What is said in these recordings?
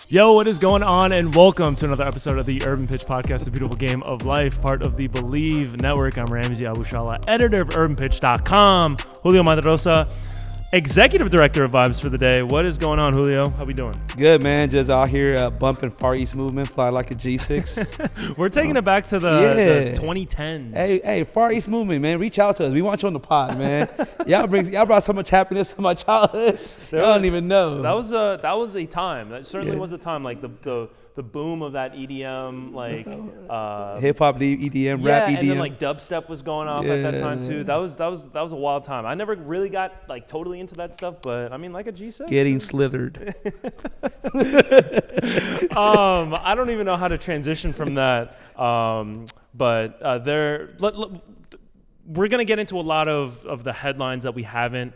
Yo, what is going on? And welcome to another episode of the Urban Pitch Podcast, the beautiful game of life, part of the Believe Network. I'm Ramsey Abushala, editor of UrbanPitch.com. Julio Madrosa, executive director of Vibes for the day. What is going on, Julio? How we doing? Good, man. Just out here bumping Far East movement, fly like a G6. We're taking it back to the 2010s. Hey, Far East movement, man. Reach out to us. We want you on the pod, man. y'all brought so much happiness to my childhood. I don't even know. That was a time. That certainly was a time. Like the boom of that EDM, like hip hop, EDM, rap, EDM, and then like dubstep was going off at that time too. That was a wild time. I never really got like totally into that stuff, but I mean, like a G6. Getting slithered. I don't even know how to transition from that. We're going to get into a lot of the headlines that we haven't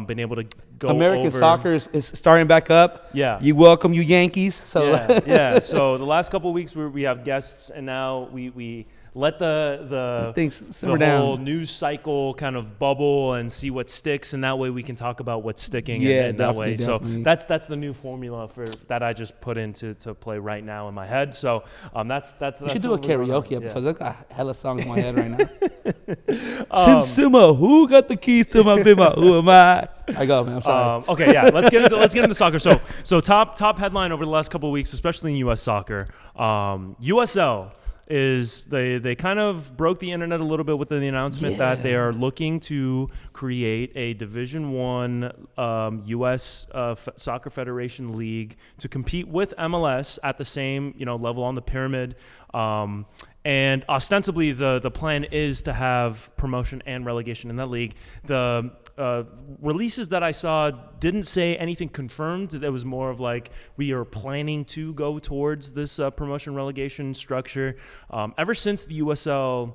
been able to go American over. soccer is starting back up. Yeah. You welcome, you Yankees. So yeah. So the last couple of weeks we have guests, and now we let the things whole down. News cycle kind of bubble and see what sticks, and that way we can talk about what's sticking. Yeah, and that way. definitely. So that's the new formula for that I just put into play right now in my head. So that's we should do a karaoke episode. Yeah. I got hella songs in my head right now. Sima, who got the keys to my bima? Who am I? I go, man. I'm sorry. Okay, yeah. Let's get into soccer. So top headline over the last couple of weeks, especially in U.S. soccer, USL is they kind of broke the internet a little bit with the announcement that they are looking to create a Division I U.S. Soccer Federation league to compete with MLS at the same level on the pyramid. And ostensibly, the plan is to have promotion and relegation in that league. The releases that I saw didn't say anything confirmed. It was more of like, we are planning to go towards this promotion relegation structure. Ever since the USL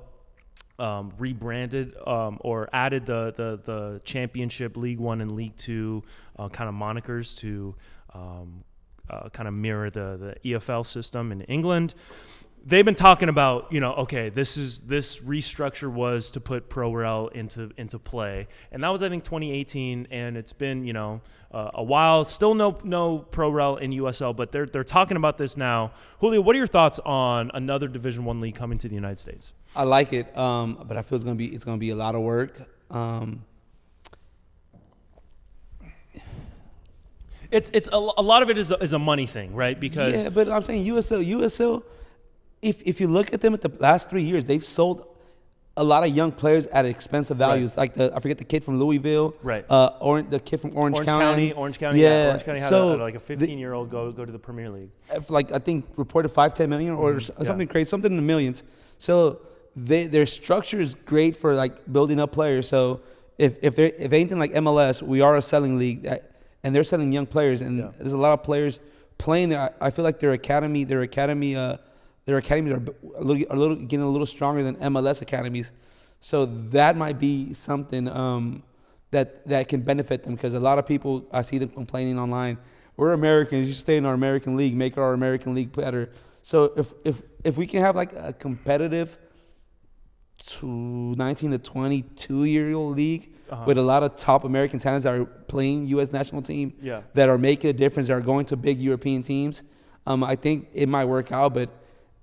rebranded or added the Championship, League One and League Two kind of monikers to kind of mirror the EFL system in England, they've been talking about, okay, this restructure was to put Pro-Rel into play. And that was, I think, 2018, and it's been, a while. Still no Pro-Rel in USL, but they're talking about this now. Julio, what are your thoughts on another Division I league coming to the United States? I like it, but I feel it's gonna be a lot of work. It's a lot of it is a money thing, right? Because but I'm saying USL. If you look at them at the last 3 years, they've sold a lot of young players at expensive values. Right. Like I forget the kid from Louisville, right? The kid from Orange County. Orange County had like a 15-year-old go to the Premier League. Like I think reported 5-10 million or something crazy, something in the millions. So their structure is great for like building up players. So if anything like MLS, we are a selling league and they're selling young players, and there's a lot of players playing there. I feel like their academies are getting a little stronger than MLS academies. So that might be something that can benefit them, because a lot of people, I see them complaining online, we're Americans, you stay in our American league, make our American league better. So if we can have like a competitive 19 to 22-year-old league with a lot of top American talents that are playing U.S. national team, that are making a difference, that are going to big European teams, I think it might work out, but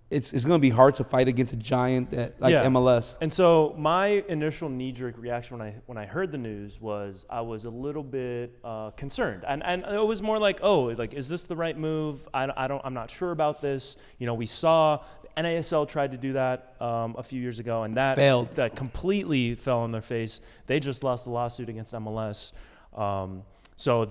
it's going to be hard to fight against a giant like MLS. And so my initial knee-jerk reaction when I heard the news was I was a little bit concerned, and it was more like, is this the right move? I'm not sure about this. We saw the NASL tried to do that a few years ago, and that failed. That completely fell on their face. They just lost a lawsuit against MLS. So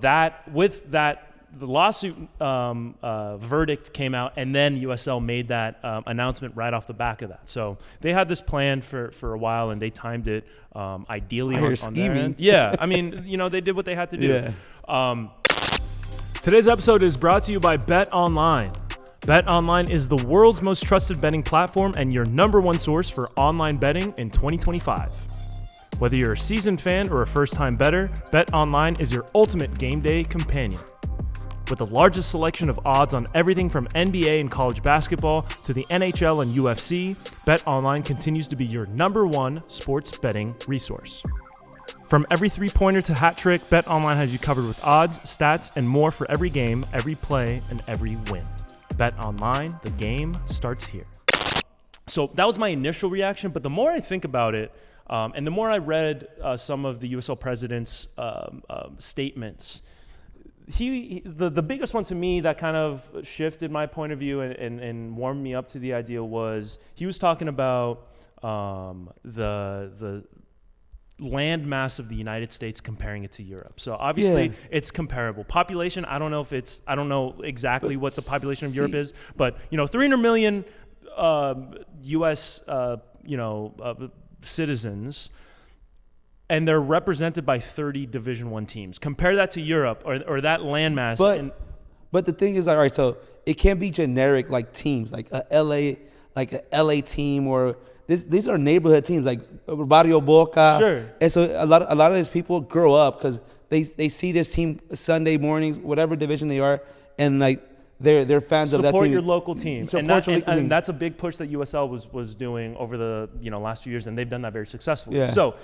the lawsuit verdict came out, and then USL made that announcement right off the back of that. So they had this plan for a while, and they timed it ideally on their end. Yeah, I mean, they did what they had to do. Yeah. Today's episode is brought to you by Bet Online. Bet Online is the world's most trusted betting platform and your number one source for online betting in 2025. Whether you're a seasoned fan or a first-time bettor, Bet Online is your ultimate game day companion. With the largest selection of odds on everything from NBA and college basketball to the NHL and UFC, Bet Online continues to be your number one sports betting resource. From every three-pointer to hat trick, BetOnline has you covered with odds, stats, and more for every game, every play, and every win. BetOnline, the game starts here. So that was my initial reaction, but the more I think about it, and the more I read some of the USL president's statements, the biggest one to me that kind of shifted my point of view and warmed me up to the idea was he was talking about the land mass of the United States, comparing it to Europe. So obviously it's comparable. Population, I don't know exactly what the population of Europe is, but 300 million US citizens, and they're represented by 30 Division I teams. Compare that to Europe or that landmass. But the thing is, all right, so it can't be generic like teams, like a LA team, or these are neighborhood teams like Barrio Boca. Sure. And so a lot of these people grow up because they see this team Sunday mornings, whatever division they are, and like they're fans of that team. Support your local team. And that's a big push that USL was doing over the last few years, and they've done that very successfully. Yeah. So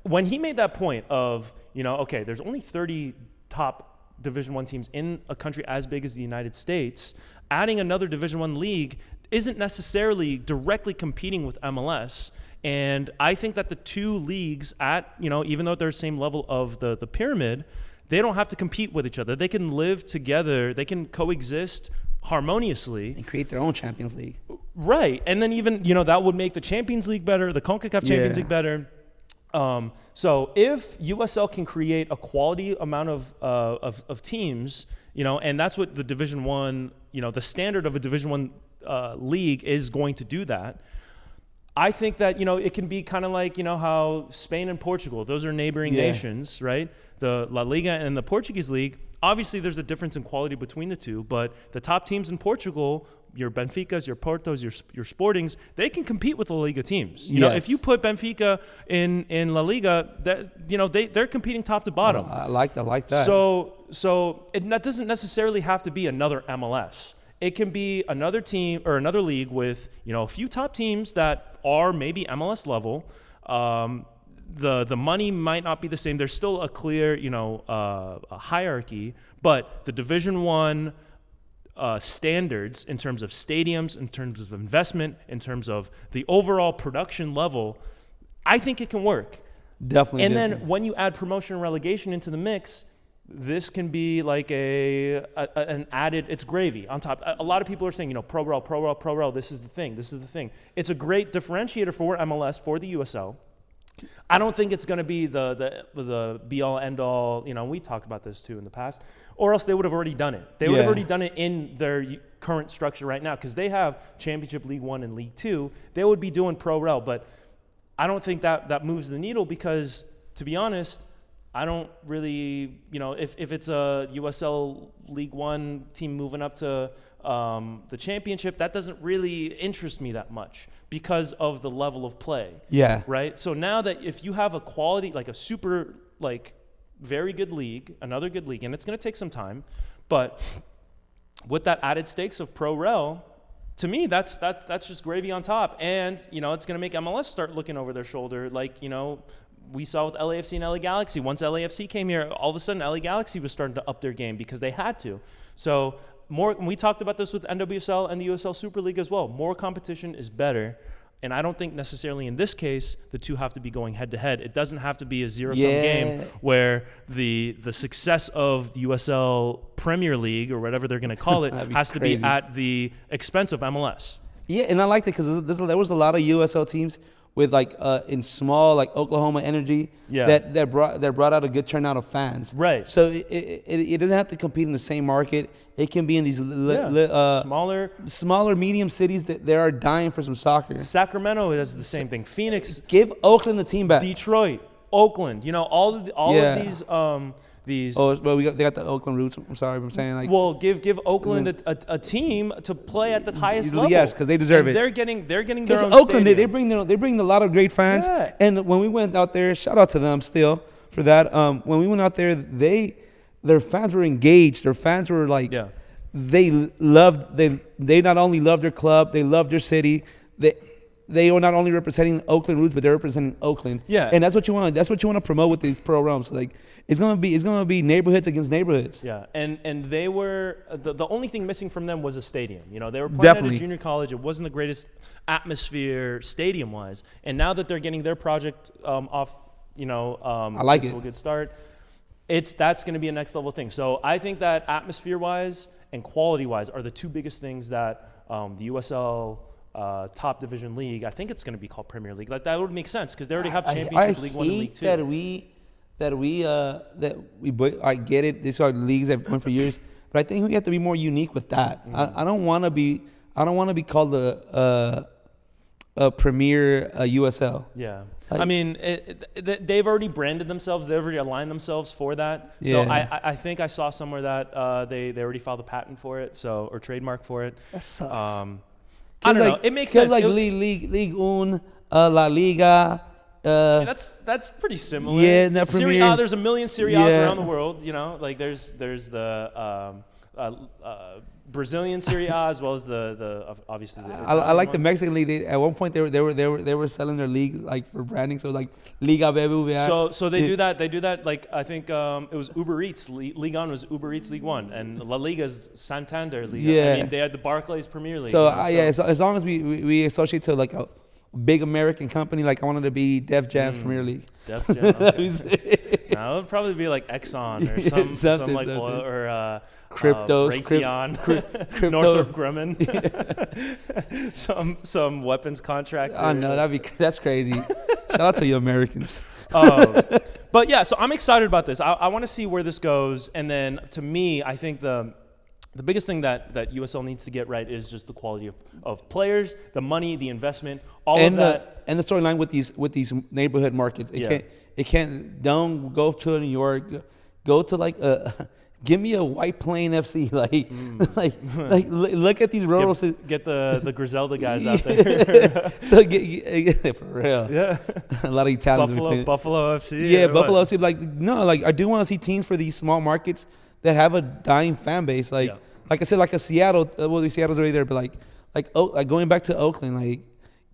when he made that point of, okay, there's only 30 top Division I teams in a country as big as the United States, adding another Division I league isn't necessarily directly competing with MLS. And I think that the two leagues even though they're the same level of the pyramid, they don't have to compete with each other. They can live together. They can coexist harmoniously. And create their own Champions League. Right. And then even, that would make the Champions League better, the CONCACAF Champions League better. So if USL can create a quality amount of teams, and that's what the Division I, the standard of a Division I league is going to do that. I think that, it can be kind of like, how Spain and Portugal, those are neighboring nations, right? The La Liga and the Portuguese league, obviously there's a difference in quality between the two, but the top teams in Portugal, your Benficas, your Portos, your Sportings, they can compete with La Liga teams. If you put Benfica in La Liga, they're competing top to bottom. I like that. So that doesn't necessarily have to be another MLS. It can be another team or another league with, a few top teams that are maybe MLS level. The money might not be the same. There's still a clear, a hierarchy, but the Division I standards in terms of stadiums, in terms of investment, in terms of the overall production level, I think it can work. Definitely. And then when you add promotion and relegation into the mix, this can be like an added, it's gravy on top. A lot of people are saying, pro rel, this is the thing. It's a great differentiator for MLS, for the USL. I don't think it's going to be the be-all, end-all, we talked about this too in the past, or else they would have already done it. They would have already done it in their current structure right now because they have Championship League 1 and League 2. They would be doing pro rel, but I don't think that moves the needle because, to be honest, I don't really, if it's a USL League 1 team moving up to the championship, that doesn't really interest me that much because of the level of play. Yeah. Right? So now that if you have a quality, like a super, very good league, another good league, and it's going to take some time, but with that added stakes of pro rel, to me, that's just gravy on top. And, it's going to make MLS start looking over their shoulder we saw with LAFC and LA Galaxy. Once LAFC came here, all of a sudden LA Galaxy was starting to up their game because they had to. So we talked about this with NWSL and the USL Super League as well. More competition is better. And I don't think necessarily in this case the two have to be going head to head. It doesn't have to be a zero-sum game where the success of the USL Premier League or whatever they're going to call it has to be at the expense of MLS. Yeah, and I liked it because there was a lot of USL teams with in small Oklahoma Energy that brought out a good turnout of fans. Right. So it doesn't have to compete in the same market. It can be in these smaller medium cities that they are dying for some soccer. Sacramento does the same thing. Phoenix. Give Oakland the team back. Detroit, Oakland. All of these. Oh, well, they got the Oakland roots. I'm sorry, I'm saying give Oakland a team to play at the highest level. Yes, because they deserve it. They're getting their own Oakland, stadium. they bring a lot of great fans. Yeah. And when we went out there, shout out to them still for that. When we went out there, their fans were engaged. Their fans were they not only loved their club, they loved their city. they are not only representing Oakland roots, but they're representing Oakland. Yeah. And that's what you want. That's what you want to promote with these pro realms. Like it's gonna be neighborhoods against neighborhoods. Yeah, and they were the only thing missing from them was a stadium. You know, they were playing Definitely. at a junior college. It wasn't the greatest atmosphere stadium wise. And now that they're getting their project off, you know, I like to it. a good start, that's going to be a next level thing. So I think that atmosphere wise and quality wise are the two biggest things that the USL top division league. I think it's going to be called Premier League. Like that would make sense because they already have Championship League 1 and League 2. I get it. These are leagues that have been for years, but I think we have to be more unique with that. I don't want to be called a premier USL. Yeah. Like, I mean, they've already branded themselves. They've already aligned themselves for that. So Yeah. I think I saw somewhere that they already filed a patent for it, or trademark for it. That sucks. I don't know. It makes sense. Like League Un, La Liga. That's pretty similar. Yeah, not Serie Premier. A, there's a million Serie A's Yeah. around the world. You know, like there's the Brazilian Serie A as well as the obviously. The I like the Italian one. Mexican league. At one point, they were selling their league like for branding. So like Liga BBVA. So they do that. They do that. Like I think it was Uber Eats. Ligue 1 was Uber Eats League 1, and La Liga's Santander Liga. Yeah. I mean, they had the Barclays Premier League. So, you know, yeah, so as long as we associate to like a big American company, like I wanted to be Def Jam's Premier League. Def Jam. Okay. No, it would probably be like Exxon or some Something. like oil or Cryptos, Raytheon, crypto. Northrop Grumman, some weapons contractor. Oh no, that's crazy. Shout out to you Americans. But yeah, so I'm excited about this. I want to see where this goes, and then to me, I think the biggest thing that USL needs to get right is just the quality of players, the money, the investment, all of that. And the storyline with these neighborhood markets. Don't go to New York. Go to like give me a White Plain FC. Like look at these rural. Get the Griselda guys out there. So get for real. Yeah. A lot of Italians. Buffalo FC. Yeah, or Buffalo what? FC. Like I do want to see teams for these small markets that have a dying fan base. Like I said, like a Seattle. Well, Seattle's already there, but like going back to Oakland, like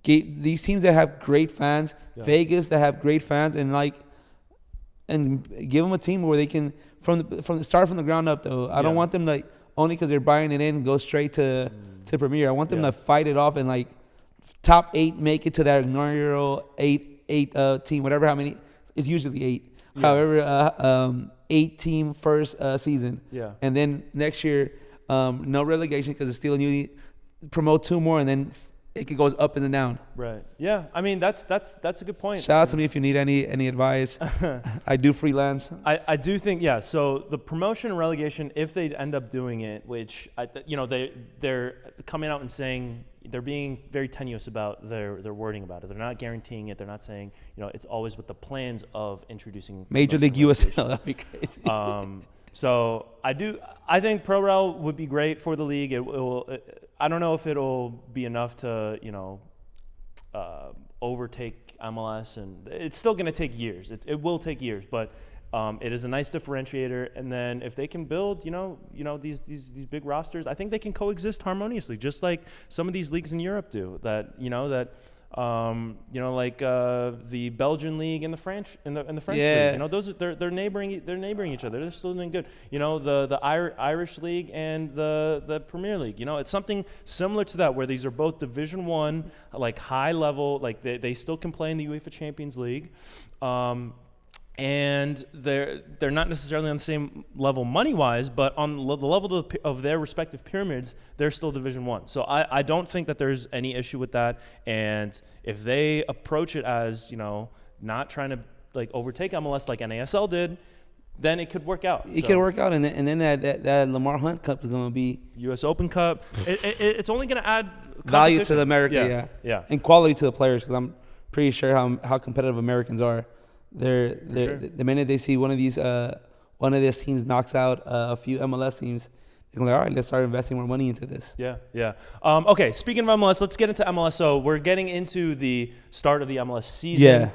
these teams that have great fans, Vegas that have great fans, and give them a team where they can from the ground up. Though I don't want them like only because they're buying it in go straight to Premier. I want them to fight it off and like top 8 make it to that inaugural eight team, whatever how many. It's usually 8. Yeah. However, 8-team first season. Yeah. And then next year, no relegation because it's still a new. Promote 2 more and then it goes up and then down. Right. Yeah. I mean, that's a good point. Shout out to me if you need any advice. I do freelance. I do think so the promotion and relegation, if they end up doing it, which they're coming out and saying they're being very tenuous about their wording about it. They're not guaranteeing it. They're not saying it's always with the plans of introducing Major League USL. That'd be crazy. So I think Pro Rel would be great for the league. It will. I don't know if it'll be enough to overtake MLS, and it's still going to take years. It will take years, but it is a nice differentiator. And then if they can build, these big rosters, I think they can coexist harmoniously, just like some of these leagues in Europe do. Like the Belgian league and the French league. Those they're neighboring each other. They're still doing good. The Irish league and the Premier League. It's something similar to that where these are both Division 1, like high level. Like they still can play in the UEFA Champions League. And they're not necessarily on the same level money-wise, but on the level of their respective pyramids, they're still Division 1. So I don't think that there's any issue with that. And if they approach it as, not trying to like overtake MLS like NASL did, then it could work out. It could work out, and then that Lamar Hunt Cup is going to be U.S. Open Cup. It's only going to add value to the America, and quality to the players because I'm pretty sure how competitive Americans are. The minute they see one of these teams knocks out a few MLS teams, they're going like, all right, let's start investing more money into this. Yeah. Okay, speaking of MLS, let's get into MLS. So we're getting into the start of the MLS season.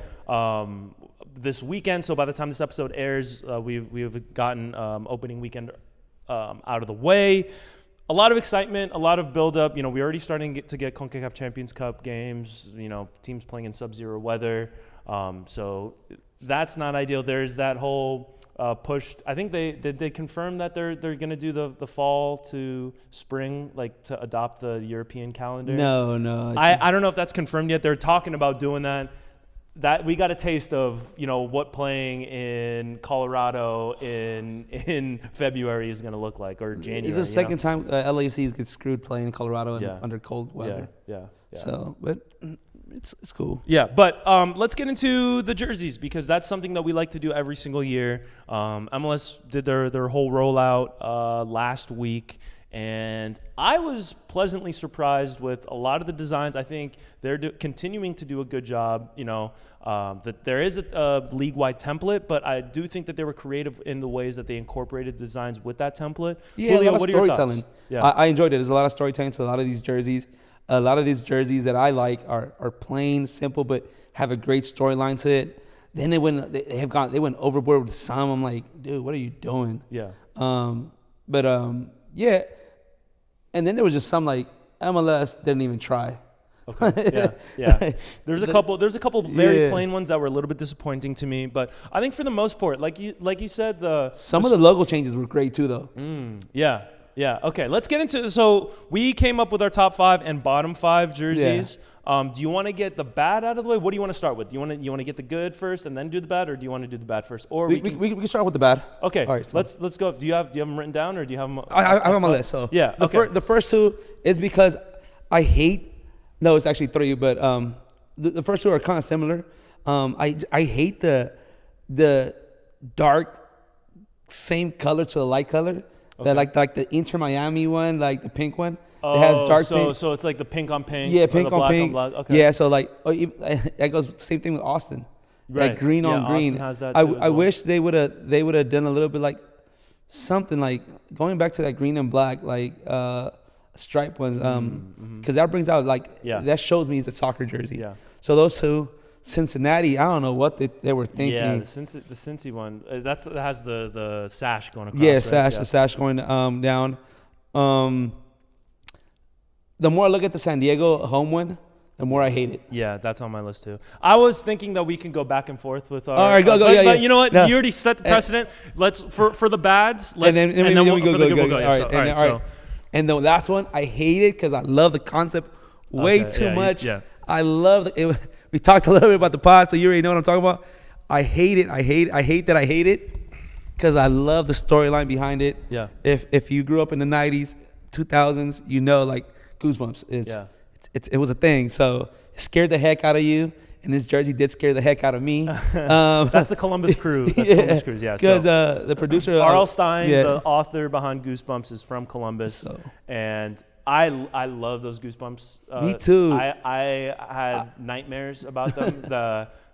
This weekend. So by the time this episode airs, we've gotten opening weekend out of the way. a lot of excitement, a lot of buildup. You know, we're already starting to get CONCACAF Champions Cup games. You know, teams playing in sub-zero weather. So that's not ideal. There's that whole push. I think they confirm that they're going to do the fall to spring, like to adopt the European calendar. No. I don't know if that's confirmed yet. They're talking about doing that. That we got a taste of, you know, what playing in Colorado in February is going to look like, or January. It's the second time LAFCs get screwed playing in Colorado under cold weather. Yeah. So, but it's cool. Yeah, but let's get into the jerseys, because that's something that we like to do every single year. MLS did their whole rollout last week. And I was pleasantly surprised with a lot of the designs. I think they're continuing to do a good job. You know, that there is a league-wide template, but I do think that they were creative in the ways that they incorporated designs with that template. Yeah, Julio, a lot what of are your storytelling. thoughts? Yeah, I enjoyed it. There's a lot of storytelling to a lot of these jerseys. A lot of these jerseys that I like are plain, simple, but have a great storyline to it. Then they went overboard with some. I'm like, dude, what are you doing? Yeah. Yeah. And then there was just some like MLS didn't even try. Okay. Yeah. There's a couple very plain ones that were a little bit disappointing to me, but I think for the most part, like you said, some of the logo changes were great too, though. Yeah. Okay, let's get into. So we came up with our top 5 and bottom 5 jerseys. Do you want to get the bad out of the way? What do you want to start with? Do you want to get the good first and then do the bad, or do you want to do the bad first? Or we can start with the bad. Okay. All right. So. Let's go. Do you have them written down, or do you have them? I have them on my list. So yeah. The first 2 is because I hate. No, it's actually 3, but the first 2 are kind of similar. I hate the dark same color to the light color. Okay. That like the Inter Miami one, like the pink one. It has dark pink. So it's like the pink on pink. Yeah, pink on black pink. On black. Okay. Yeah, so like that goes same thing with Austin. Right. Like green on green. Austin has that I wish they would have done a little bit like something like going back to that green and black like stripe ones. Because that brings out like that shows me it's a soccer jersey. Yeah. So those 2. Cincinnati, I don't know what they were thinking. Yeah, the Cincy one. That has the sash going across. Yeah, right? the sash going down. The more I look at the San Diego home one, the more I hate it. Yeah, that's on my list too. I was thinking that we can go back and forth with our. All right, go. But you know what? No. You already set the precedent. Let's for the bads. Let's and then we go. All right. And the last one, I hate it because I love the concept way too much. Yeah. I love it. We talked a little bit about the pod, so you already know what I'm talking about. I hate it. I hate that I hate it because I love the storyline behind it. Yeah. If you grew up in the 90s, 2000s, you know, like Goosebumps. It was a thing. So it scared the heck out of you. And this jersey did scare the heck out of me. That's the Columbus Crew. That's Columbus Crew, yeah. Because the producer, R.L. Stein, the author behind Goosebumps, is from Columbus, and I love those Goosebumps. Me too. I had nightmares about them.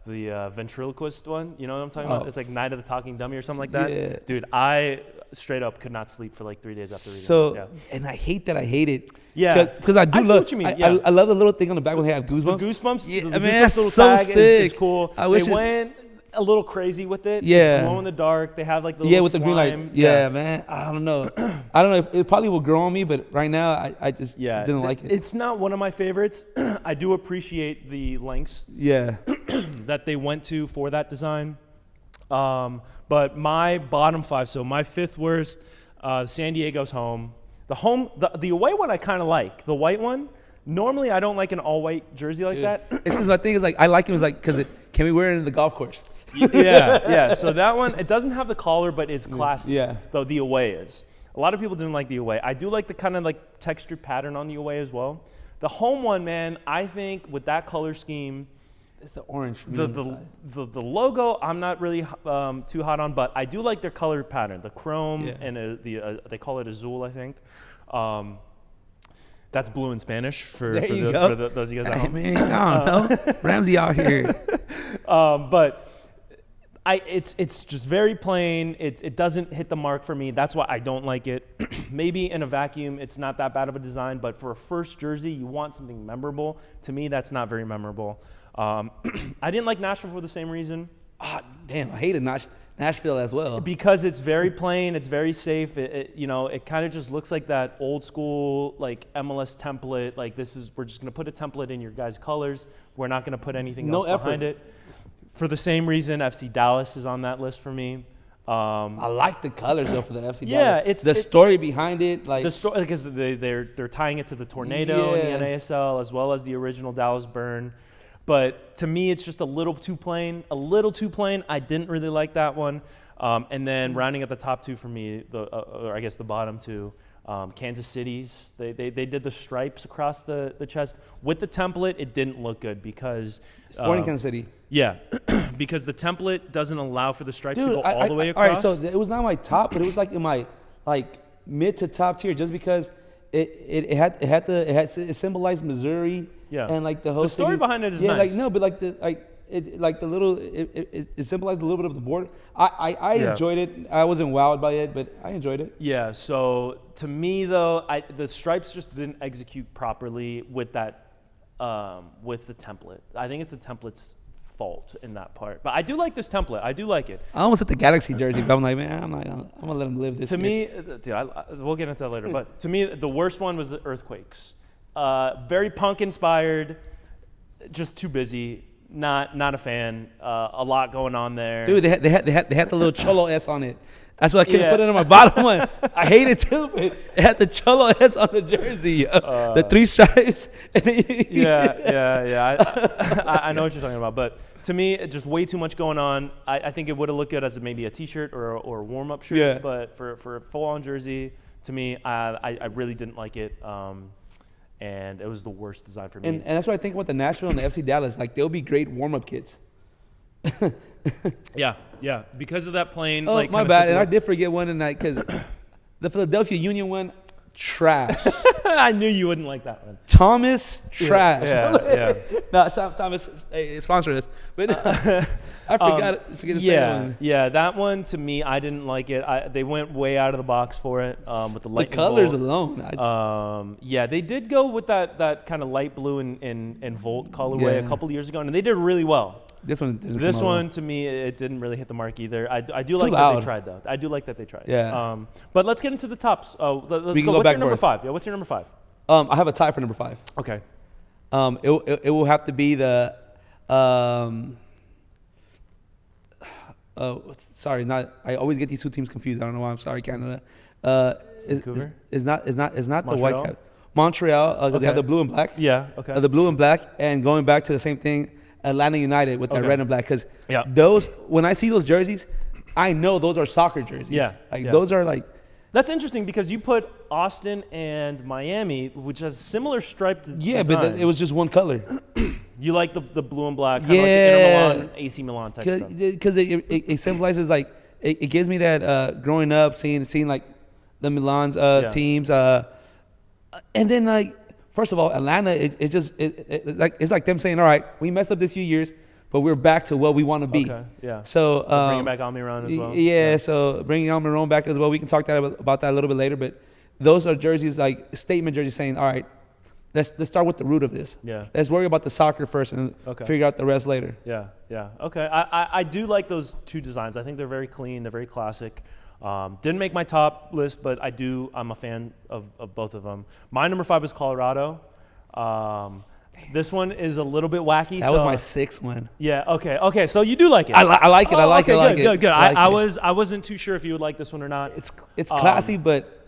The ventriloquist one, you know what I'm talking about? It's like Night of the Talking Dummy or something like that. Yeah. Dude, I straight up could not sleep for like 3 days after reading it. And I hate that I hate it. Yeah. Because I see what you mean. I love the little thing on the back when they have Goosebumps. The Goosebumps? Yeah, the man, Goosebumps little so tag sick. is cool. I wish they went a little crazy with it. Yeah. It's glow in the dark. They have like the little with the green light. Yeah, man. I don't know. It probably will grow on me, but right now I just didn't like it. It's not one of my favorites. I do appreciate the lengths that they went to for that design. But my bottom 5, so my 5th worst, San Diego's home. The away one I kind of like. The white one, normally I don't like an all-white jersey like that. It's because my thing is like I like it because can we wear it in the golf course? Yeah. So that one, it doesn't have the collar, but it's classy. Yeah. Though the away is. A lot of people didn't like the away. I do like the kind of like textured pattern on the away as well. The home one, man, I think with that color scheme, it's the orange. The logo, I'm not really too hot on, but I do like their color pattern, the chrome and they call it azul, I think. That's blue in Spanish for those of you guys at home. Man, I don't know. Ramsey out here. But it's just very plain. It doesn't hit the mark for me. That's why I don't like it. Maybe in a vacuum, it's not that bad of a design, but for a first jersey, you want something memorable. To me, that's not very memorable. I didn't like Nashville for the same reason. Damn, I hated Nashville as well. Because it's very plain, it's very safe. It kind of just looks like that old school like MLS template. Like we're just gonna put a template in your guys' colors. We're not gonna put anything else behind it. For the same reason, FC Dallas is on that list for me. I like the colors though for the FC. Yeah, Dallas. It's the story behind it, like the story, because they're tying it to the tornado in the NASL as well as the original Dallas Burn. But to me, it's just a little too plain. I didn't really like that one. And then rounding at the top two for me, or I guess the bottom two, Kansas City's. They did the stripes across the chest with the template. It didn't look good because Sporting Kansas City. Yeah, because the template doesn't allow for the stripes to go all the way across. All right, so it was not my top, but it was like in my mid to top tier, just because it symbolized Missouri. Yeah, and like the whole story behind it is nice. It symbolized a little bit of the border. I enjoyed it. I wasn't wowed by it, but I enjoyed it. Yeah. So to me though, the stripes just didn't execute properly with that with the template. I think it's the template's fault in that part. But I do like this template. I do like it. I almost hit the Galaxy jersey, but I'm like, man, I'm gonna let him live this. To me, dude, we'll get into that later. But to me, the worst one was the Earthquakes. Very punk inspired, just too busy. Not a fan. A lot going on there. Dude, they had the little Cholo S on it. That's why I couldn't put it on my bottom one. I hate it too, but it had the Cholo S on the jersey. The 3 stripes. Yeah. I know what you're talking about, but to me, just way too much going on. I think it would have looked good as maybe a T-shirt or a warm-up shirt. Yeah. But for a full-on jersey, to me, I really didn't like it. And it was the worst design for me. And that's what I think about the Nashville and the FC Dallas. Like, they'll be great warm-up kits. Yeah. Because of that plain. Oh, my bad. And I did forget one tonight because the Philadelphia Union one, trash. I knew you wouldn't like that one. Thomas, trash. Yeah. No, Thomas, hey, sponsor us. But I forget to say that one. Yeah, that one, to me, I didn't like it. They went way out of the box for it with the lightning The colors bolt. alone. Yeah, they did go with that kind of light blue and Volt colorway a couple of years ago, and they did really well. This one, to me, it didn't really hit the mark either. I do like that they tried, though. I do like that they tried. Yeah. But let's get into the tops. Let's go. What's your number 5? Yeah, what's your number 5? I have a tie for number 5. Okay. It will have to be the sorry, I always get these two teams confused. I don't know why. I'm sorry, Canada. Vancouver? Is not the Montreal? Whitecaps. Montreal. They have the blue and black. Yeah. Okay. The blue and black, and going back to the same thing, Atlanta United with that red and black. Because those, when I see those jerseys, I know those are soccer jerseys. Yeah. Those are like. That's interesting because you put Austin and Miami, which has similar striped designs. But it was just one color. You like the blue and black, kind of like the Inter Milan, AC Milan type stuff. Because it symbolizes like it gives me that growing up seeing like the Milan's teams, and then like first of all Atlanta, it's like them saying, all right, we messed up this few years, but we're back to what we want to be. Okay, yeah. So bringing back Almiron as well. Yeah, so bringing Almiron back as well. We can talk about that a little bit later, but those are jerseys, like statement jerseys saying, all right, let's start with the root of this. Yeah. Let's worry about the soccer first and figure out the rest later. Yeah. Okay. I do like those two designs. I think they're very clean. They're very classic. Didn't make my top list, but I'm a fan of both of them. My number 5 is Colorado. This one is a little bit wacky. That was my 6th one. Yeah. Okay. So you do like it. I like it. I like it. Good. I wasn't too sure if you would like this one or not. It's classy, but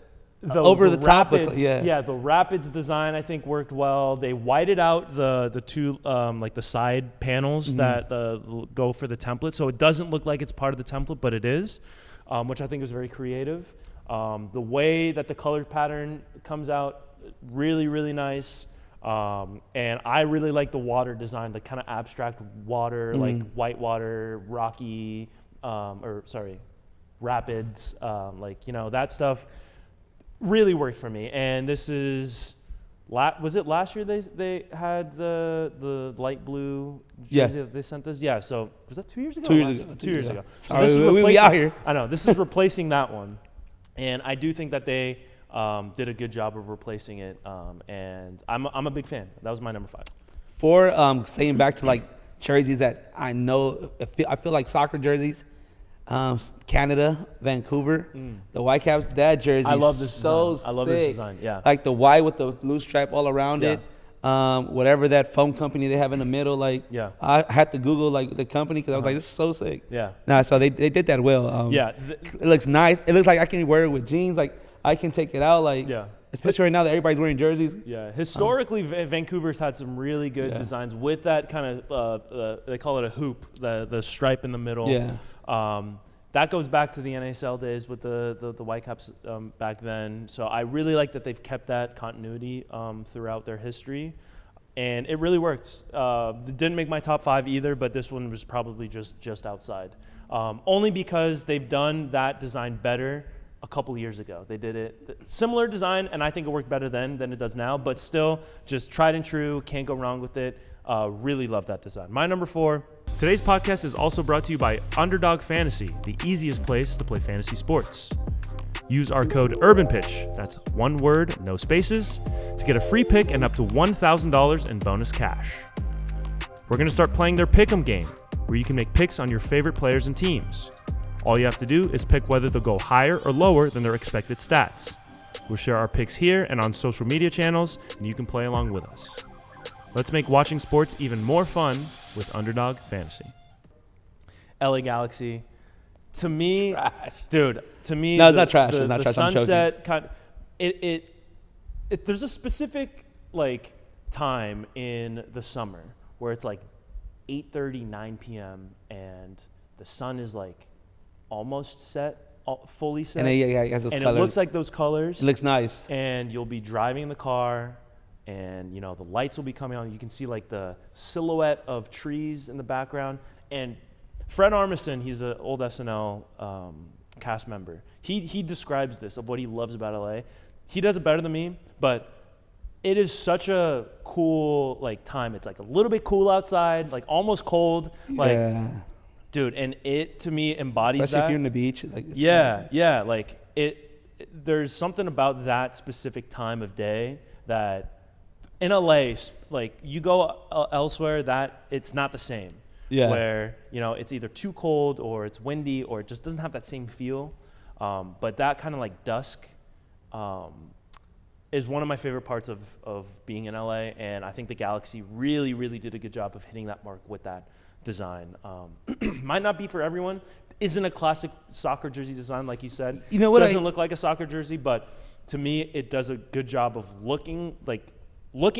over the top. Yeah. The Rapids design I think worked well. They whited out the two like the side panels that go for the template, so it doesn't look like it's part of the template, but it is, which I think is very creative. The way that the color pattern comes out, really, really nice. And I really like the water design, the kind of abstract water, like white water, rocky, rapids, that stuff really worked for me. And this is, was it last year they had the light blue jersey that they sent us? Yeah, so was that 2 years ago? 2 years ago. 2 years ago. So sorry, this is we out here. I know, this is replacing that one. And I do think that they did a good job of replacing it, and I'm a big fan. That was my number 5. For saying back to like jerseys that I know, I feel like soccer jerseys, Canada, Vancouver, the Whitecaps. That jersey, I love this so design. I love this design. Yeah, like the white with the blue stripe all around it. Whatever that foam company they have in the middle, like I had to Google like the company because I was like, this is so sick. Yeah. Nah, so they did that well. It looks nice. It looks like I can wear it with jeans. Like I can take it out. Like especially right now that everybody's wearing jerseys. Yeah. Historically, Vancouver's had some really good designs with that kind of they call it a hoop, the stripe in the middle. Yeah. That goes back to the NASL days with the Whitecaps back then. So I really like that they've kept that continuity throughout their history. And it really works. It didn't make my top 5 either, but this one was probably just outside. Only because they've done that design better a couple of years ago. They did it, similar design, and I think it worked better then than it does now, but still just tried and true, can't go wrong with it. Really love that design. My number 4. Today's podcast is also brought to you by Underdog Fantasy, the easiest place to play fantasy sports. Use our code URBANPITCH, that's one word, no spaces, to get a free pick and up to $1,000 in bonus cash. We're going to start playing their Pick'em game, where you can make picks on your favorite players and teams. All you have to do is pick whether they'll go higher or lower than their expected stats. We'll share our picks here and on social media channels, and you can play along with us. Let's make watching sports even more fun with Underdog Fantasy. LA Galaxy. To me, dude, no, it's not trash. It's not the trash. sunset there's a specific like time in the summer where it's like 8:30, 9 p.m. and the sun is like almost set, fully set. And it has those colors. It looks like those colors. It looks nice. And you'll be driving in the car, and the lights will be coming on. You can see like the silhouette of trees in the background. And Fred Armisen, he's an old SNL cast member. He describes this of what he loves about LA. He does it better than me, but it is such a cool like time. It's like a little bit cool outside, like almost cold. Like, dude, and it to me embodies especially that. If you're in the beach. Like like there's something about that specific time of day that in LA, like you go elsewhere, that it's not the same. Yeah. Where it's either too cold or it's windy or it just doesn't have that same feel. But that kind of like dusk is one of my favorite parts of being in LA, and I think the Galaxy really, really did a good job of hitting that mark with that design. Might not be for everyone. Isn't a classic soccer jersey design, like you said. You know what? Doesn't look like a soccer jersey, but to me, it does a good job of looking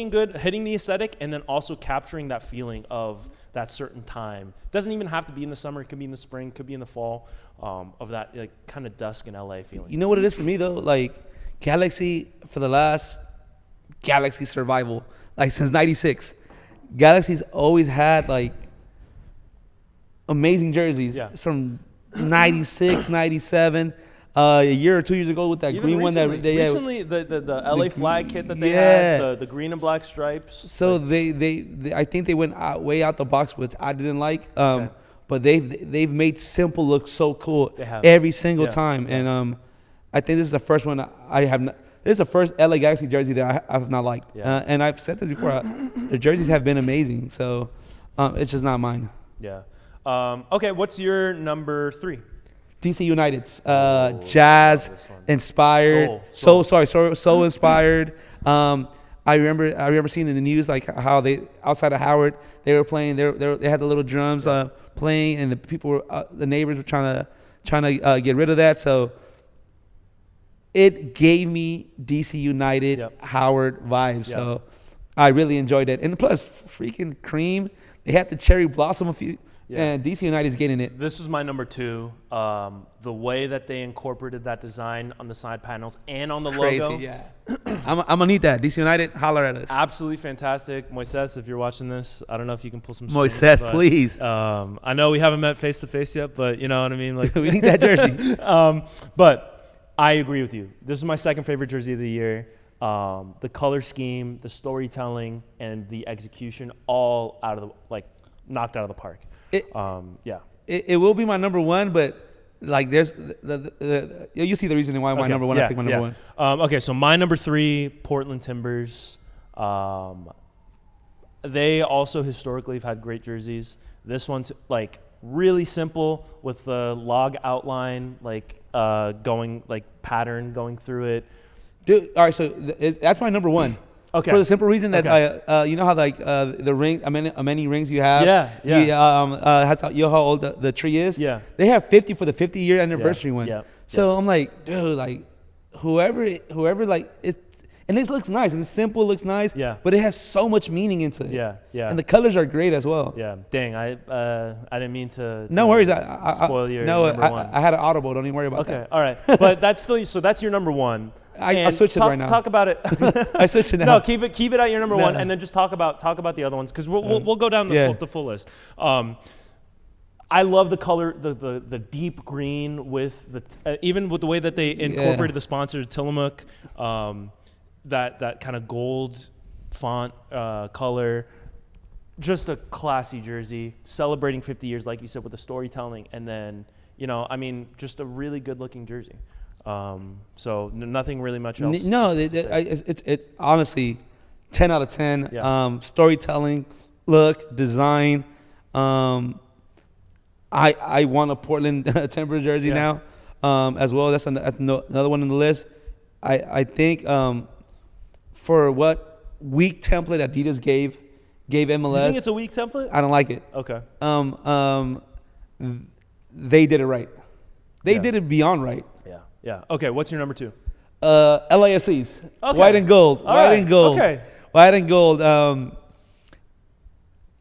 good, hitting the aesthetic, and then also capturing that feeling of that certain time. Doesn't even have to be in the summer. It could be in the spring. Could be in the fall. Of that like kind of dusk in LA feeling. You know what it is for me though? Like Galaxy for the last Galaxy survival, like since '96, Galaxy's always had like amazing jerseys. Yeah. From '96, '97. A year or 2 years ago with that even green recently, one that they recently the LA flag kit that they had, the green and black stripes. So like, they I think they went way out the box, which I didn't like. But they've made simple look so cool every single time, and I think this is the first one I have not. This is the first LA Galaxy jersey that I have not liked, and I've said this before. The jerseys have been amazing, so it's just not mine. Yeah. Okay, what's your number 3? DC United's jazz inspired, soul inspired. I remember seeing in the news like how they outside of Howard they were playing. They had the little drums playing, and the people were the neighbors were trying to get rid of that. So it gave me DC United Howard vibes. So I really enjoyed it, and plus freaking cream. They had the cherry blossom a few. Yeah. And DC United is getting it. This was my number 2. The way that they incorporated that design on the side panels and on the logo. Yeah. I'm gonna need that. DC United, holler at us. Absolutely fantastic. Moises, if you're watching this, I don't know if you can pull some Moises, but, please. I know we haven't met face to face yet, but you know what I mean? Like we need that jersey. But I agree with you. This is my second favorite jersey of the year. The color scheme, the storytelling, and the execution all knocked out of the park. It will be my number 1, but like there's you see the reason why my number 1. I pick my number 1. Okay, so my number 3, Portland Timbers. They also historically have had great jerseys. This one's like really simple with the log outline, like going like pattern going through it. Dude, all right, so that's my number one. Okay. For the simple reason that Okay. you know how like the ring, many rings you have. Yeah. You know how old the tree is. Yeah. They have 50 for the 50-year anniversary one. Yeah. So I'm like, dude, like whoever like it, and this looks nice and it's simple, looks nice. Yeah. But it has so much meaning into it. Yeah. Yeah. And the colors are great as well. Yeah. Dang, I didn't mean to No worries. I spoil your no, number one. I had an audible. Don't even worry about that. Okay. All right. But that's still so that's your number one. I'll switch it right now. Talk about it. I switch it now. No, keep it at your number one, and then just talk about the other ones because we'll go down the full list. I love the color, the deep green with even with the way that they incorporated the sponsor Tillamook, that kind of gold font color. Just a classy jersey, celebrating 50 years, like you said, with the storytelling, and then just a really good looking jersey. So nothing really much else. No, it's honestly 10 out of 10. Yeah. Storytelling, look, design. I want a Portland Timber jersey now, as well. That's another one on the list. I think for what weak template Adidas gave MLS. You think it's a weak template? I don't like it. Okay. They did it right. They did it beyond right. Yeah. Okay. What's your number two? LAFCs. Okay. White and gold. All White right. and gold. Okay. White and gold.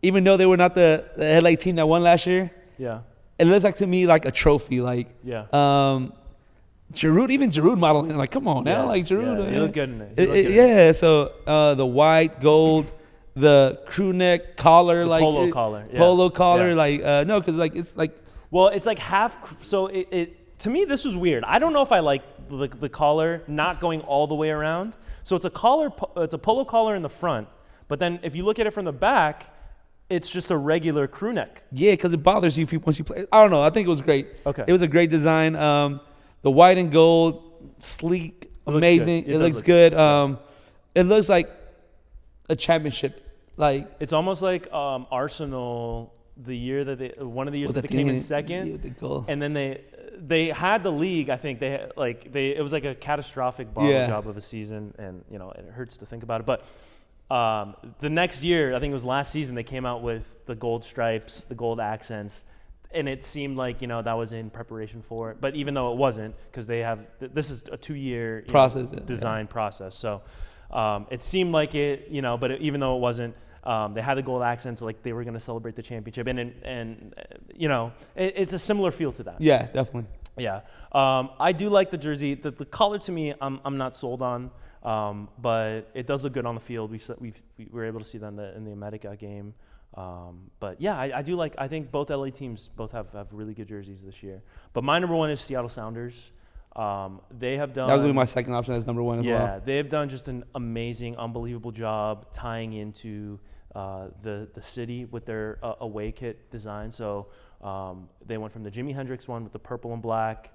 Even though they were not the LA team that won last year, Yeah. it looks like to me like a trophy. Like Giroud modeling. Like, come on now. Like Giroud. You look good in it. So the white, gold, the crew neck collar, like polo collar. Yeah. Polo collar. Yeah. Like no, because like it's like. Well, it's like half. So it to me this was weird. I don't know if I like the collar not going all the way around. So it's a collar. It's a polo collar in the front, but then if you look at it from the back, it's just a regular crew neck. Yeah, because it bothers you once you play. I don't know. I think it was great. Okay. It was a great design. The white and gold, sleek, amazing. It looks good. It looks like a championship. Like It's almost like Arsenal the year that one of the years that they came in second, and then they had the league. I think it was like a catastrophic bottle job of a season, and it hurts to think about it. But the next year, I think it was last season, they came out with the gold stripes, the gold accents, and it seemed like that was in preparation for it. But even though it wasn't, because this is a 2-year process design process, so it seemed like it, but even though it wasn't. They had the gold accents, like they were going to celebrate the championship, and it's a similar feel to that. Yeah, definitely. Yeah, I do like the jersey. The color to me, I'm not sold on, but it does look good on the field. We were able to see that in the America game. But yeah, I do like. I think both LA teams both have really good jerseys this year. But my number one is Seattle Sounders. They have done. That would be my second option as number one as well. Yeah, they have done just an amazing, unbelievable job tying into the city with their away kit design. So they went from the Jimi Hendrix one with the purple and black,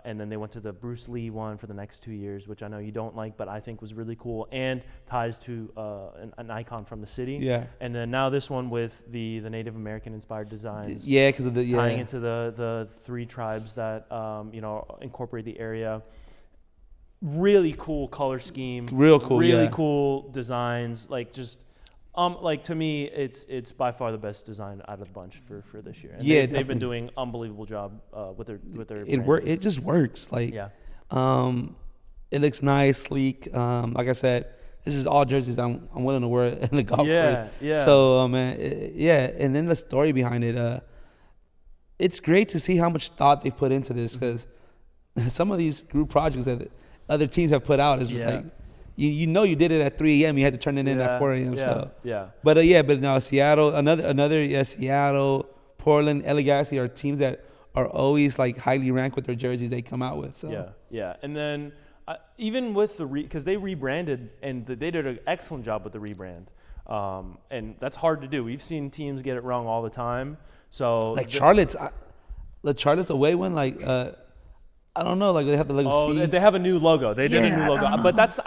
and then they went to the Bruce Lee one for the next 2 years, which I know you don't like, but I think was really cool and ties to an icon from the city. Yeah. And then now this one with the Native American inspired designs. Yeah, because of the tying into the 3 tribes that incorporate the area. Really cool color scheme. Real cool. Really cool designs. Like just to me, it's by far the best design out of the bunch for this year. And they've been doing unbelievable job with their. It just works. Like it looks nice, sleek. Like I said, this is all jerseys I'm willing to wear in the golf course. Yeah. So and then the story behind it. It's great to see how much thought they've put into this, because some of these group projects that other teams have put out is just like. You did it at 3 a.m. You had to turn it in at 4 a.m. But no, Seattle, another Seattle, Portland, LA Galaxy are teams that are always like highly ranked with their jerseys they come out with. So and then even with because they rebranded and they did an excellent job with the rebrand, and that's hard to do. We've seen teams get it wrong all the time. So like Charlotte's away one, like. I don't know, like they have the logo. Oh, they have a new logo. They did a new logo, but that's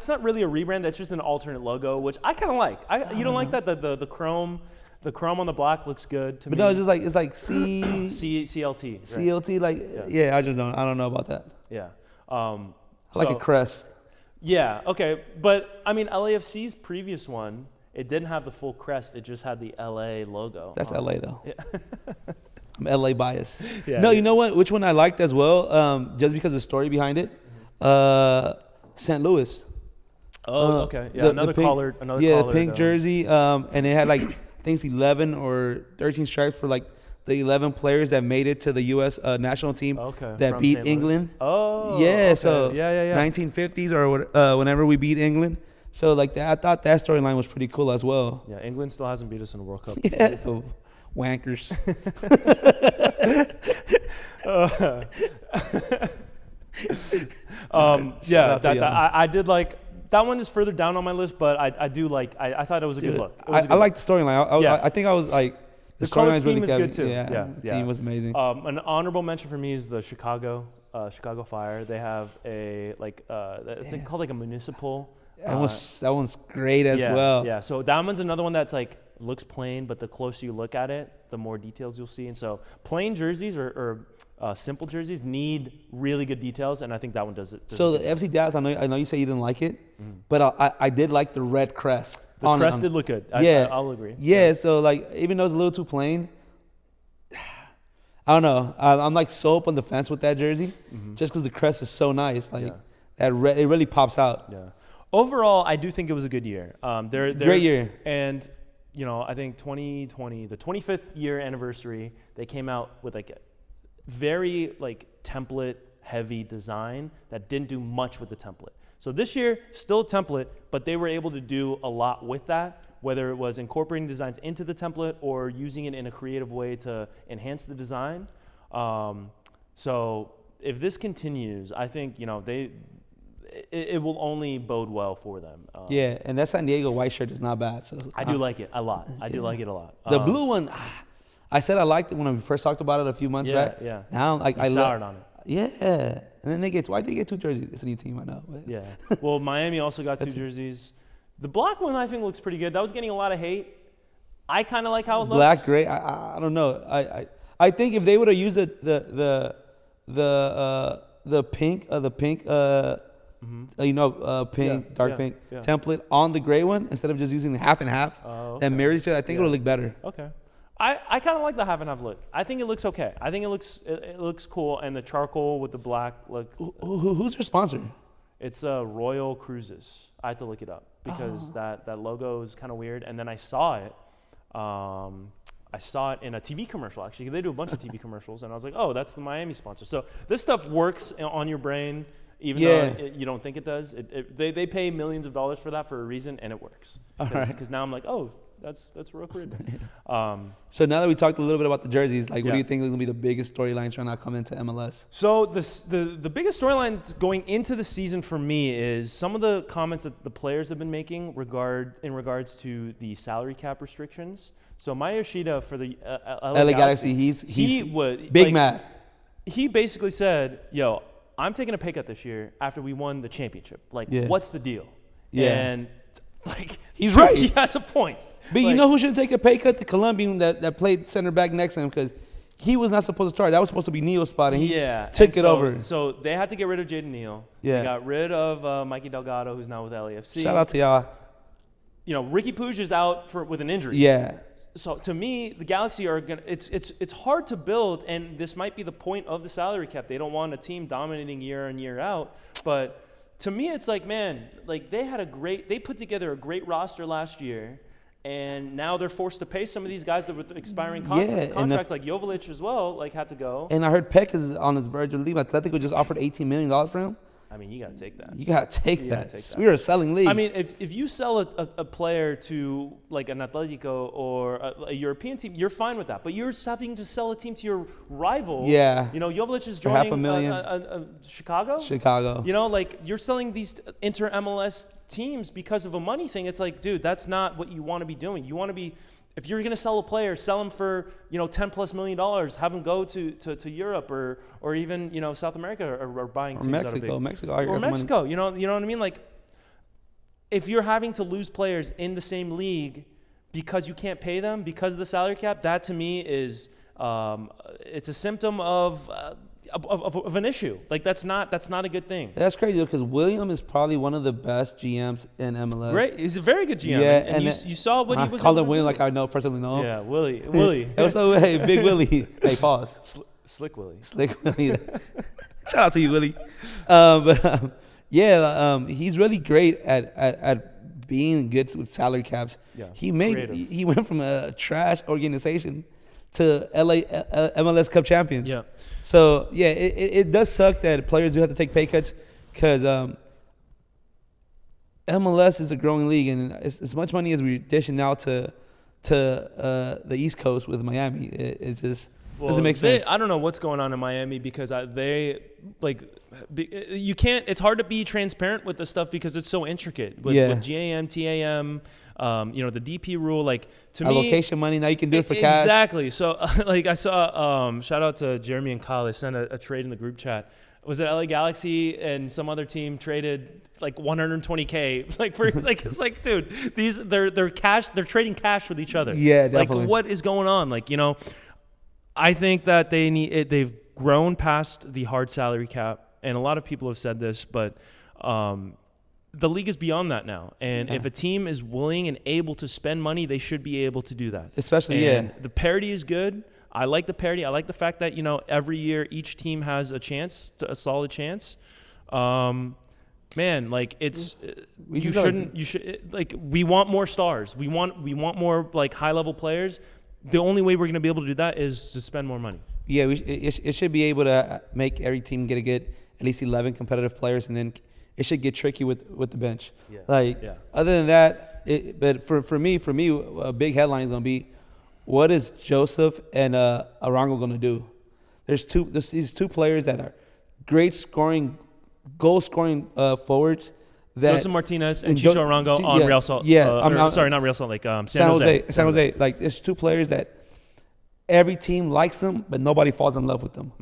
not really a rebrand. That's just an alternate logo, which I kind of like. You don't like that the chrome? The chrome on the black looks good to me. But no, it's like CLT. Right? CLT. Like I don't know about that. Yeah. I like a crest. Yeah. Okay. But I mean, LAFC's previous one, it didn't have the full crest. It just had the LA logo. That's LA though. Yeah. I'm LA biased. Yeah, no, you know what? Which one I liked as well? Just because of the story behind it. St. Louis. Oh, okay. Yeah, another collared. The pink jersey. And it had like I think it's 11 or 13 stripes for like the 11 players that made it to the U.S. National team that from beat St. England. Oh, yeah. Okay. So 1950s or whenever we beat England. So like that, I thought that storyline was pretty cool as well. Yeah, England still hasn't beat us in a World Cup. Yeah, wankers. I did like that one is further down on my list, but I do like I thought it was a good look. I liked the storyline. I think I was like the color scheme is good too. Yeah. The theme was amazing. An honorable mention for me is the Chicago Fire. They have a it's called like a municipal. That one's great as well. Yeah, so that one's another one that's like looks plain, but the closer you look at it, the more details you'll see. And so plain jerseys or simple jerseys need really good details, and I think that one does it. So the FC Dallas, I know you say you didn't like it, but I did like the red crest. The crest did look good. I'll agree. Yeah, so like even though it's a little too plain, I don't know. I'm like so up on the fence with that jersey, just because the crest is so nice. Like that red, it really pops out. Yeah. Overall, I do think it was a good year. Great year. And I think 2020, the 25th year anniversary, they came out with like a very like template heavy design that didn't do much with the template. So this year, still a template, but they were able to do a lot with that, whether it was incorporating designs into the template or using it in a creative way to enhance the design. So if this continues, I think, it will only bode well for them. And that San Diego white shirt is not bad. So I do like it a lot. I do like it a lot. The blue one, I said I liked it when we first talked about it a few months back. Yeah. Now I soured on it. Yeah. And then why did they get two jerseys? It's a new team, I know. But. Yeah. Well, Miami also got two jerseys. The black one I think looks pretty good. That was getting a lot of hate. I kind of like how it looks. Black, gray. I don't know. I think if they would have used the pink dark pink template on the gray one instead of just using the half and half and mirrors each other, I think it would look better. Okay. I kind of like the half and half look. I think it looks okay. I think it looks cool, and the charcoal with the black looks. Who's your sponsor? It's Royal Cruises. I have to look it up because that logo is kind of weird. And then I saw it. I saw it in a TV commercial, actually. They do a bunch of TV commercials, and I was like, oh, that's the Miami sponsor. So this stuff works on your brain, even though you don't think it does. They pay millions of dollars for that for a reason, and it works. Because now I'm like, oh, that's real cool. So now that we talked a little bit about the jerseys, what do you think is going to be the biggest storylines trying to come into MLS? So the biggest storyline going into the season for me is some of the comments that the players have been making in regards to the salary cap restrictions. So Maya Yoshida for the LA Galaxy, he was big mad. He basically said, "Yo, I'm taking a pay cut this year after we won the championship. What's the deal?" Yeah. And he's right. He has a point. But you know who should take a pay cut? The Colombian that played center back next to him, because he was not supposed to start. That was supposed to be Neil's spot, and he took it over. So they had to get rid of Jaden Neal. Yeah. They got rid of Mikey Delgado, who's now with LAFC. Shout out to y'all. Ricky Puig is out with an injury. Yeah. So to me, the Galaxy are gonna. It's hard to build, and this might be the point of the salary cap. They don't want a team dominating year in year out. But to me, it's like, man, they put together a great roster last year. And now they're forced to pay some of these guys that with expiring contracts, like Jovic as well, had to go. And I heard Peck is on his verge of leaving. Atletico just offered $18 million for him. I mean, you got to take that. You got to take that. We are a selling league. I mean, if you sell a player to like an Atletico or a European team, you're fine with that. But you're having to sell a team to your rival. Yeah. Jovic is joining Chicago. Chicago. You're selling these inter-MLS teams because of a money thing. It's like, dude, that's not what you want to be doing. You want to be, if you're going to sell a player, sell him for $10+ million. Have him go to Europe or even South America or buying teams Mexico. Mexico. You know what I mean? Like, if you're having to lose players in the same league because you can't pay them because of the salary cap, that to me is it's a symptom of an issue. Like that's not a good thing. That's crazy because William is probably one of the best GMs in MLS. Great, he's a very good GM. Yeah, and you saw what he was. I call him William like I know personally know him. Yeah, Willie. Hey, Big Willie. Hey, pause. Slick Willie. Slick Willie. Shout out to you, Willie. He's really great at being good with salary caps. Yeah, he went from a trash organization to MLS Cup champions. Yeah. So yeah, it does suck that players do have to take pay cuts because MLS is a growing league, and as much money as we're dishing out to the East Coast with Miami, it just doesn't make sense. I don't know what's going on in Miami because you can't. It's hard to be transparent with this stuff because it's so intricate with GAM, TAM. The DP rule, like to me, allocation money. Now you can do it for cash. Exactly. So, I saw. Shout out to Jeremy and Kyle. They sent a trade in the group chat. Was it LA Galaxy and some other team traded like 120K? Like for like it's like, dude, they're cash. They're trading cash with each other. Yeah, definitely. Like what is going on? Like I think that they've grown past the hard salary cap, and a lot of people have said this, but. The league is beyond that now. And if a team is willing and able to spend money, they should be able to do that. Especially, the parity is good. I like the parity. I like the fact that, every year each team has a solid chance. Man, like we want more stars. We want more like high level players. The only way we're going to be able to do that is to spend more money. Yeah, it should be able to make every team get at least 11 competitive players, and then it should get tricky with the bench. Yeah. Other than that, but for me, a big headline is gonna be, what is Joseph and Arango gonna do? There's these two players that are great goal scoring forwards. Joseph Martinez and Chicho Arango on Real Salt. Yeah, not Real Salt, like San Jose. San Jose. Like there's two players that every team likes them, but nobody falls in love with them.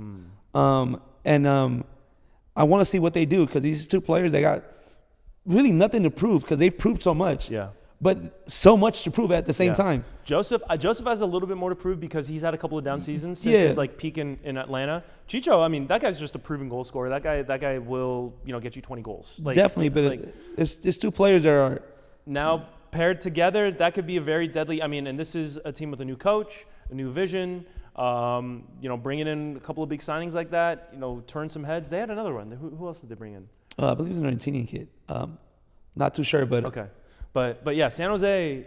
I want to see what they do because these two players, they got really nothing to prove because they've proved so much. Yeah. But so much to prove at the same time. Joseph has a little bit more to prove because he's had a couple of down seasons since his peak in Atlanta. Chicho, I mean, that guy's just a proven goal scorer. That guy will get you 20 goals. Definitely, but it's two players that are now paired together. That could be a very deadly. I mean, and this is a team with a new coach, a new vision. Bringing in a couple of big signings like that, turn some heads. They had another one. Who else did they bring in? I believe it was an Argentinian kid. Not too sure, but okay. But yeah, San Jose,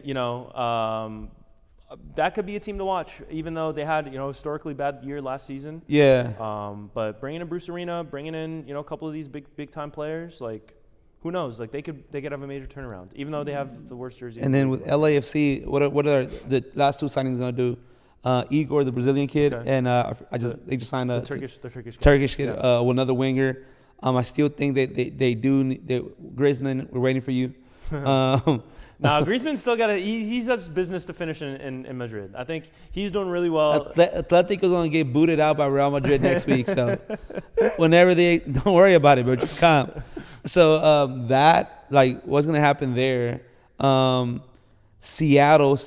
that could be a team to watch, even though they had historically bad year last season. Yeah. But bringing in Bruce Arena, bringing in a couple of these big time players, like who knows? Like they could have a major turnaround, even though they have the worst jersey. And then with LAFC, what are the last two signings going to do? Igor, the Brazilian kid, and they just signed a Turkish kid, another winger. I still think that they do. Griezmann, we're waiting for you. Now Griezmann still got he has business to finish in Madrid. I think he's doing really well. Atletico's going to get booted out by Real Madrid next week, so whenever don't worry about it, bro. Just calm. So what's going to happen there? Seattle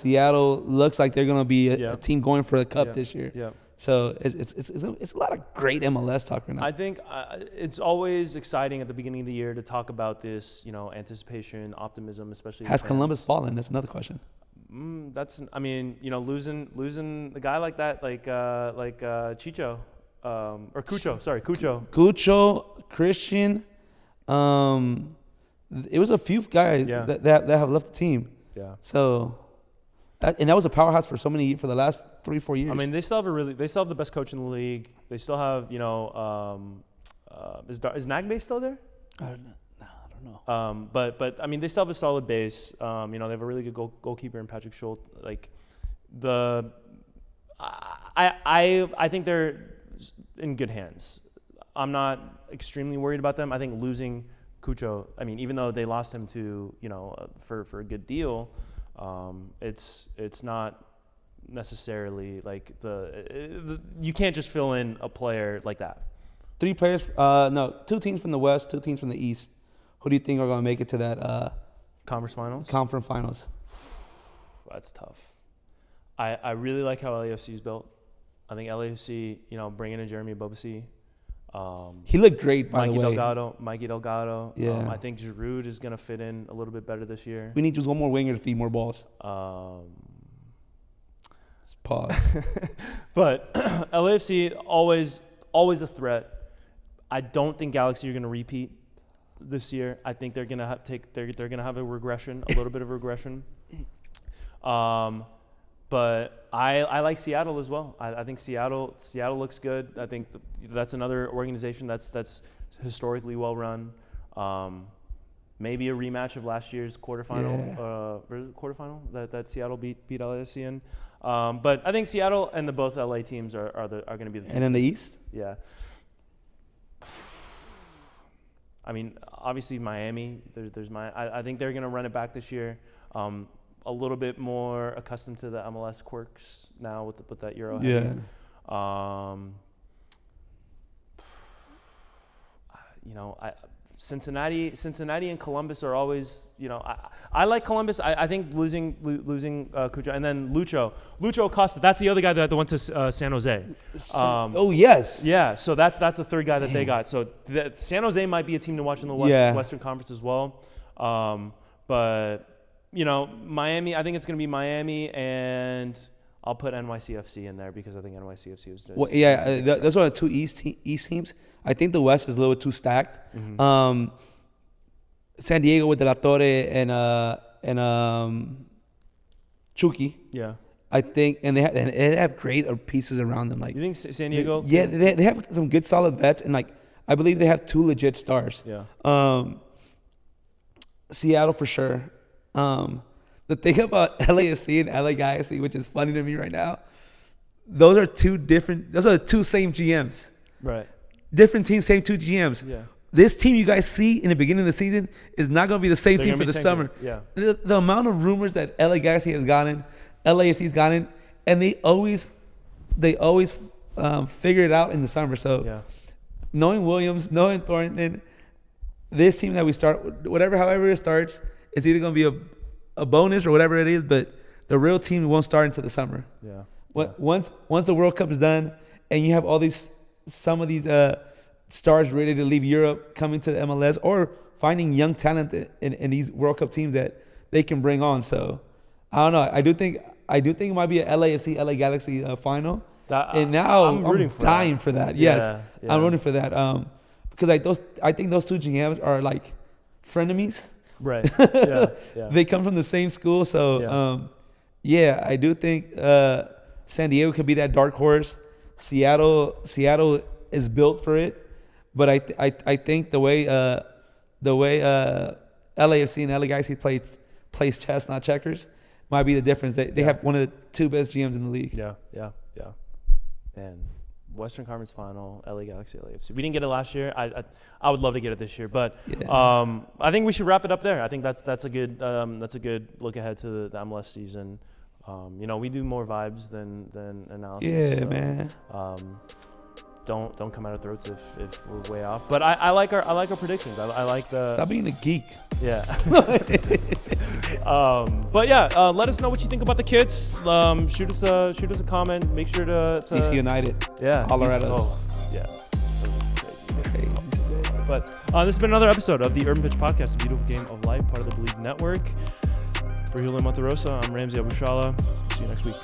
looks like they're going to be a team going for the cup this year. Yeah. So it's a lot of great MLS talk right now. I think it's always exciting at the beginning of the year to talk about this, anticipation, optimism, especially. Has Columbus fallen? That's another question. Losing the guy like that, like Chicho, or Cucho. Sorry, Cucho. Cucho, Christian. It was a few guys that have left the team. Yeah. So, that was a powerhouse for the last 3-4 years. I mean, they still have the best coach in the league. They still have, is Nagbe still there? I don't know. But I mean, they still have a solid base. They have a really good goalkeeper in Patrick Schultz. Like I think they're in good hands. I'm not extremely worried about them. I think losing Cucho, I mean, even though they lost him to, for a good deal, it's not necessarily like you can't just fill in a player like that. 2 teams from the West, 2 teams from the East. Who do you think are going to make it to that conference finals? Conference finals. That's tough. I really like how LAFC is built. I think LAFC, bringing in Jeremy Bobasi. He looked great, by the way. Mikey Delgado. Yeah. I think Giroud is going to fit in a little bit better this year. We need just one more winger to feed more balls. Pause. But LAFC always a threat. I don't think Galaxy are going to repeat this year. I think they're going to they're going to have a regression, a little bit of regression. But I like Seattle as well. I think Seattle looks good. I think that's another organization that's historically well run. Maybe a rematch of last year's quarterfinal. Quarterfinal that Seattle beat LAFC in. But I think Seattle and the both LA teams are going to be the. And in the East. Yeah. I mean, obviously Miami. I think they're going to run it back this year. A little bit more accustomed to the MLS quirks now with that Euro. Yeah. Cincinnati and Columbus are always, I like Columbus. I think losing Cucho and then Lucho Acosta. That's the other guy that went to San Jose. Yes. Yeah. So that's the third guy that they got. So San Jose might be a team to watch in the Western Conference as well. But Miami. I think it's going to be Miami, and I'll put NYCFC in there because I think NYCFC was. Well, yeah, those are the two East teams. I think the West is a little too stacked. Mm-hmm. San Diego with De La Torre and Chucky. Yeah. I think, and they have great pieces around them. Like, you think San Diego? Yeah, they have some good solid vets, and I believe they have two legit stars. Yeah. Seattle for sure. The thing about LAFC and LA Galaxy, which is funny to me right now, those are the two same GMs. Right. Different teams, same two GMs. Yeah. This team you guys see in the beginning of the season is not going to be the same team for the summer. Yeah. The amount of rumors that LA Galaxy has gotten, LAFC's gotten, and they always figure it out in the summer. So knowing Williams, knowing Thornton, this team that we start, however it starts, it's either going to be a bonus or whatever it is, but the real team won't start until the summer. Yeah. Once the World Cup is done and you have some of these stars ready to leave Europe coming to the MLS or finding young talent in these World Cup teams that they can bring on. So I don't know. I do think it might be a LAFC LA Galaxy final. And now I'm dying for that. Yes, yeah. I'm rooting for that. Because I think those two GMs are like frenemies. Right. Yeah. They come from the same school, so I do think San Diego could be that dark horse. Seattle is built for it, but I think the way LAFC and LA Galaxy plays chess, not checkers, might be the difference. They have one of the two best GMs in the league. Yeah. And Western Conference Final, LA Galaxy, LAFC. We didn't get it last year. I would love to get it this year, but I think we should wrap it up there. I think that's a good look ahead to the MLS season. We do more vibes than analysis. Yeah, so, man. Don't come out of throats if we're way off. But I like our predictions. I like the. Stop being a geek. Yeah. But let us know what you think about the kids. Shoot us a comment. Make sure to DC United. Yeah. Holler at us. Oh, yeah. Crazy. But this has been another episode of the Urban Pitch Podcast, a beautiful game of life, part of the Believe Network. For Julian Monterosa, I'm Ramsey Abushala. See you next week.